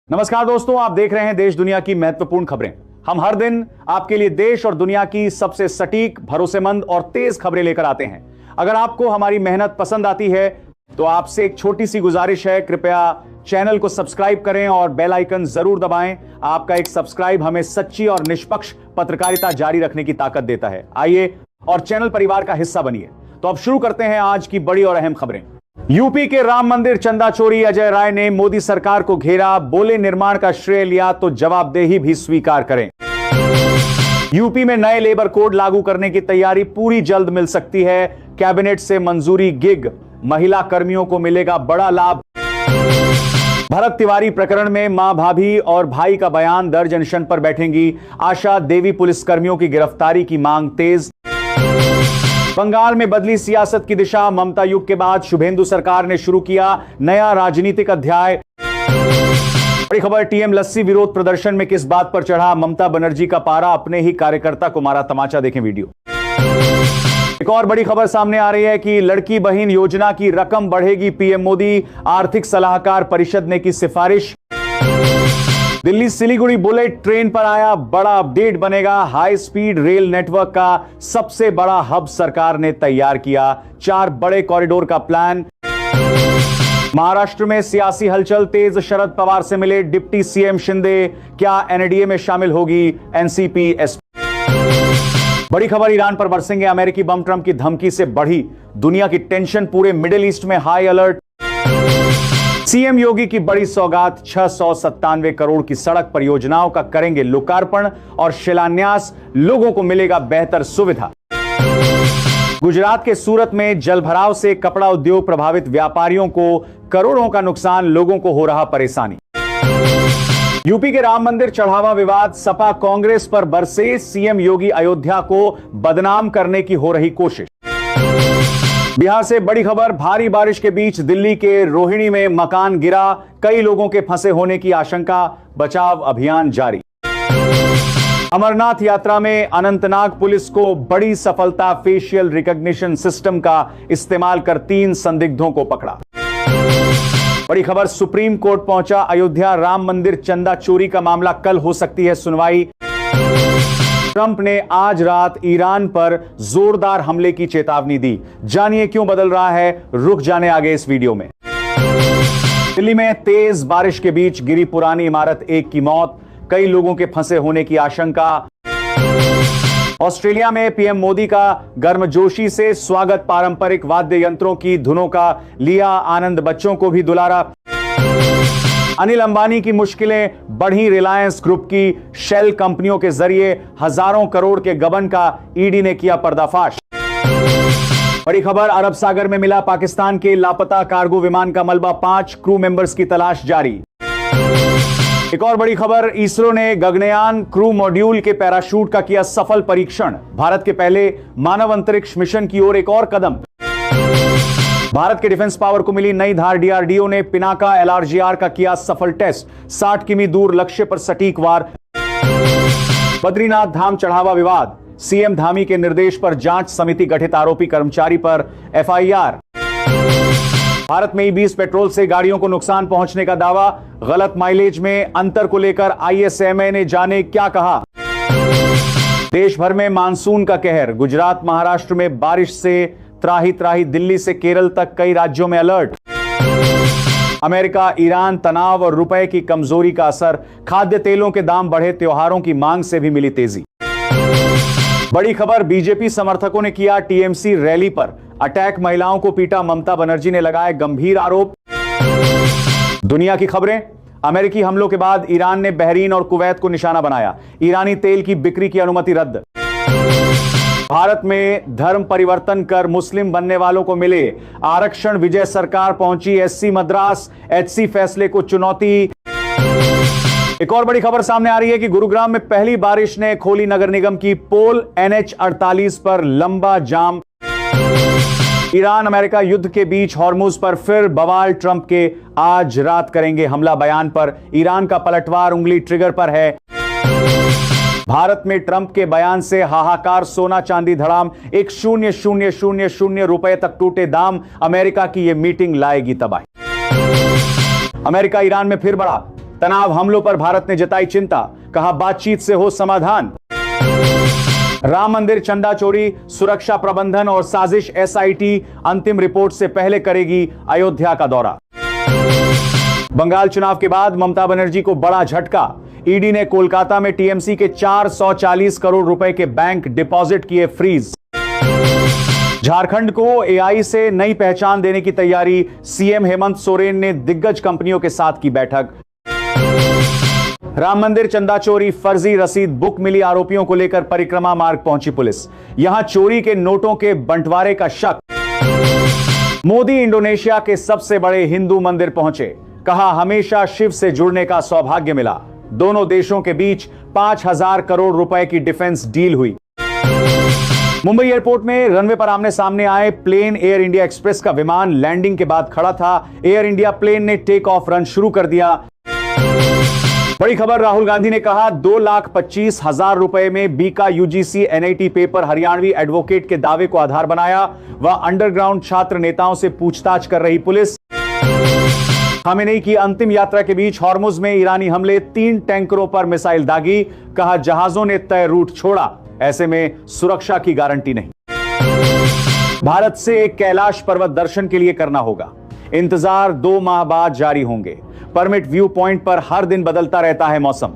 नमस्कार दोस्तों, आप देख रहे हैं देश दुनिया की महत्वपूर्ण खबरें। हम हर दिन आपके लिए देश और दुनिया की सबसे सटीक, भरोसेमंद और तेज खबरें लेकर आते हैं। अगर आपको हमारी मेहनत पसंद आती है तो आपसे एक छोटी सी गुजारिश है, कृपया चैनल को सब्सक्राइब करें और बेल आइकन जरूर दबाएं। आपका एक सब्सक्राइब हमें सच्ची और निष्पक्ष पत्रकारिता जारी रखने की ताकत देता है। आइए और चैनल परिवार का हिस्सा बनिए। तो अब शुरू करते हैं आज की बड़ी और अहम खबरें। यूपी के राम मंदिर चंदा चोरी, अजय राय ने मोदी सरकार को घेरा, बोले निर्माण का श्रेय लिया तो जवाबदेही भी स्वीकार करें। यूपी में नए लेबर कोड लागू करने की तैयारी पूरी जल्द मिल सकती है, कैबिनेट से मंजूरी। गिग महिला कर्मियों को मिलेगा बड़ा लाभ। भरत तिवारी प्रकरण में मां, भाभी और भाई का बयान दर्ज, अनशन पर बैठेंगी। आशा देवी पुलिसकर्मियों की गिरफ्तारी की मांग तेज। बंगाल में बदली सियासत की दिशा, ममता युग के बाद शुभेंदु सरकार ने शुरू किया नया राजनीतिक अध्याय। बड़ी खबर, टीएम लस्सी विरोध प्रदर्शन में किस बात पर चढ़ा, ममता बनर्जी का पारा, अपने ही कार्यकर्ता को मारा तमाचा। देखें वीडियो। एक और बड़ी खबर सामने आ रही है कि लड़की बहन योजना की रकम बढ़ेगी, पीएम मोदी। आर्थिक सलाहकार परिषद ने की सिफारिश। दिल्ली सिलीगुड़ी बुलेट ट्रेन पर आया बड़ा अपडेट, बनेगा हाई स्पीड रेल नेटवर्क का सबसे बड़ा हब, सरकार ने तैयार किया 4 बड़े कॉरिडोर का प्लान। महाराष्ट्र में सियासी हलचल तेज, शरद पवार से मिले डिप्टी सीएम शिंदे, क्या एनडीए में शामिल होगी एनसीपी एसपी। बड़ी खबर, ईरान पर बरसेंगे अमेरिकी बम, ट्रंप की धमकी से बढ़ी दुनिया की टेंशन, पूरे मिडिल ईस्ट में हाई अलर्ट। सीएम योगी की बड़ी सौगात, 697 करोड़ की सड़क परियोजनाओं का करेंगे लोकार्पण और शिलान्यास, लोगों को मिलेगा बेहतर सुविधा। गुजरात के सूरत में जलभराव से कपड़ा उद्योग प्रभावित, व्यापारियों को करोड़ों का नुकसान, लोगों को हो रहा परेशानी। यूपी के राम मंदिर चढ़ावा विवाद, सपा कांग्रेस पर बरसे, सीएम योगी अयोध्या को बदनाम करने की हो रही कोशिश। बिहार से बड़ी खबर, भारी बारिश के बीच दिल्ली के रोहिणी में मकान गिरा, कई लोगों के फंसे होने की आशंका, बचाव अभियान जारी। अमरनाथ यात्रा में अनंतनाग पुलिस को बड़ी सफलता, फेशियल रिकॉग्निशन सिस्टम का इस्तेमाल कर 3 संदिग्धों को पकड़ा। बड़ी खबर, सुप्रीम कोर्ट पहुंचा अयोध्या राम मंदिर चंदा चोरी का मामला, कल हो सकती है सुनवाई। ट्रंप ने आज रात ईरान पर जोरदार हमले की चेतावनी दी, जानिए क्यों बदल रहा है, रुक जाने आगे इस वीडियो में। दिल्ली में तेज बारिश के बीच गिरी पुरानी इमारत, 1 की मौत, कई लोगों के फंसे होने की आशंका। ऑस्ट्रेलिया में पीएम मोदी का गर्मजोशी से स्वागत, पारंपरिक वाद्य यंत्रों की धुनों का लिया आनंद, बच्चों को भी दुलारा। अनिल अंबानी की मुश्किलें बढ़ी, रिलायंस ग्रुप की शेल कंपनियों के जरिए हजारों करोड़ के गबन का ईडी ने किया पर्दाफाश। बड़ी खबर, अरब सागर में मिला पाकिस्तान के लापता कार्गो विमान का मलबा, 5 क्रू मेंबर्स की तलाश जारी। एक और बड़ी खबर, इसरो ने गगनयान क्रू मॉड्यूल के पैराशूट का किया सफल परीक्षण, भारत के पहले मानव अंतरिक्ष मिशन की ओर एक और कदम। भारत के डिफेंस पावर को मिली नई धार, डीआरडीओ ने पिनाका एलआरजीआर का किया सफल टेस्ट, 60 किमी दूर लक्ष्य पर सटीक वार। बद्रीनाथ धाम चढ़ावा विवाद, सीएम धामी के निर्देश पर जांच समिति गठित, आरोपी कर्मचारी पर एफआईआर। भारत में ई20 पेट्रोल से गाड़ियों को नुकसान पहुंचने का दावा, गलत माइलेज में अंतर को लेकर आईएसएमए ने जाने क्या कहा। देश भर में मानसून का कहर, गुजरात महाराष्ट्र में बारिश से त्राही त्राही, दिल्ली से केरल तक कई राज्यों में अलर्ट। अमेरिका ईरान तनाव और रुपए की कमजोरी का असर, खाद्य तेलों के दाम बढ़े, त्योहारों की मांग से भी मिली तेजी। बड़ी खबर, बीजेपी समर्थकों ने किया टीएमसी रैली पर अटैक, महिलाओं को पीटा, ममता बनर्जी ने लगाए गंभीर आरोप। दुनिया की खबरें, अमेरिकी हमलों के बाद ईरान ने बहरीन और कुवैत को निशाना बनाया, ईरानी तेल की बिक्री की अनुमति रद्द। भारत में धर्म परिवर्तन कर मुस्लिम बनने वालों को मिले आरक्षण, विजय सरकार पहुंची एससी मद्रास, एचसी फैसले को चुनौती। एक और बड़ी खबर सामने आ रही है कि गुरुग्राम में पहली बारिश ने खोली नगर निगम की पोल, NH48 पर लंबा जाम। ईरान अमेरिका युद्ध के बीच हॉर्मुज पर फिर बवाल, ट्रंप के आज रात करेंगे हमला बयान पर ईरान का पलटवार, उंगली ट्रिगर पर है। भारत में ट्रंप के बयान से हाहाकार, सोना चांदी धड़ाम, 1,000 रुपए तक टूटे दाम, अमेरिका की यह मीटिंग लाएगी तबाही। अमेरिका ईरान में फिर बढ़ा, तनाव हमलों पर भारत ने जताई चिंता, कहा बातचीत से हो समाधान। राम मंदिर चंदा चोरी, सुरक्षा प्रबंधन और साजिश एसआईटी अंतिम रिपोर्ट से पहले करेगी अयोध्या का दौरा। बंगाल चुनाव के बाद ममता बनर्जी को बड़ा झटका, ईडी ने कोलकाता में टीएमसी के 440 करोड़ रुपए के बैंक डिपॉजिट किए फ्रीज। झारखंड को एआई से नई पहचान देने की तैयारी, सीएम हेमंत सोरेन ने दिग्गज कंपनियों के साथ की बैठक। राम मंदिर चंदा चोरी, फर्जी रसीद बुक मिली आरोपियों को लेकर परिक्रमा मार्ग पहुंची पुलिस, यहां चोरी के नोटों के बंटवारे का शक। मोदी इंडोनेशिया के सबसे बड़े हिंदू मंदिर पहुंचे, कहा हमेशा शिव से जुड़ने का सौभाग्य मिला। दोनों देशों के बीच 5,000 करोड़ रुपए की डिफेंस डील हुई। मुंबई एयरपोर्ट में रनवे पर आमने सामने आए प्लेन, एयर इंडिया एक्सप्रेस का विमान लैंडिंग के बाद खड़ा था। एयर इंडिया प्लेन ने टेक ऑफ रन शुरू कर दिया। बड़ी खबर, राहुल गांधी ने कहा 2,25,000 रुपए में Bika UGC NIT paper Haryanvi advocate के दावे को आधार बनाया। वह अंडरग्राउंड छात्र नेताओं से पूछताछ कर रही पुलिस। खामेनेई की अंतिम यात्रा के बीच हॉर्मुज में ईरानी हमले, 3 टैंकरों पर मिसाइल दागी, कहा जहाजों ने तय रूट छोड़ा, ऐसे में सुरक्षा की गारंटी नहीं। भारत से एक कैलाश पर्वत दर्शन के लिए करना होगा, इंतजार 2 माह बाद जारी होंगे। परमिट व्यू पॉइंट पर हर दिन बदलता रहता है मौसम।